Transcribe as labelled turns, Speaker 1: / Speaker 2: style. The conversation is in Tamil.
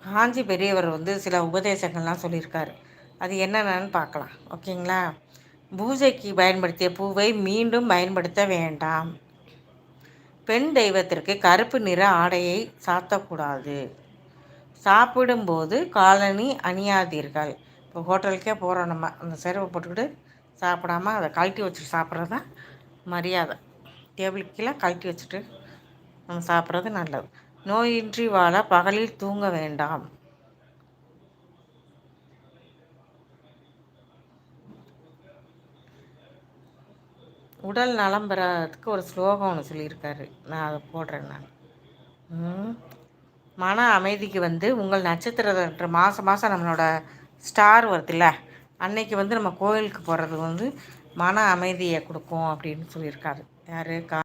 Speaker 1: காஞ்சி பெரியவர் சில உபதேசங்கள்லாம் சொல்லியிருக்காரு. அது என்னென்னு பார்க்கலாம். ஓகேங்களா? பூஜைக்கு பயன்படுத்திய பூவை மீண்டும் பயன்படுத்த வேண்டாம். பெண் தெய்வத்திற்கு கருப்பு நிற ஆடையை சாத்தக்கூடாது. சாப்பிடும்போது காலணி அணியாதீர்கள். இப்போ ஹோட்டலுக்கே போகிறோம், நம்ம அந்த செருப்பை போட்டுக்கிட்டு சாப்பிடாம அதை கழட்டி வச்சுட்டு சாப்பிட்றது தான் மரியாதை. டேபிளுக்கு கீழே கழட்டி வச்சுட்டு நம்ம சாப்பிட்றது நல்லது. நோயின்றி வாழ பகலில் தூங்க வேண்டாம். உடல் நலம் பெறதுக்கு ஒரு ஸ்லோகம் ஒன்று சொல்லியிருக்காரு. நான் அதை போடுறேன். நான் மன அமைதிக்கு உங்கள் நட்சத்திர மாதம் மாதம் நம்மளோட ஸ்டார் வருதுல்ல, அன்னைக்கு நம்ம கோயிலுக்கு போகிறது மன அமைதியை கொடுக்கும் அப்படின்னு சொல்லியிருக்காரு. யார்?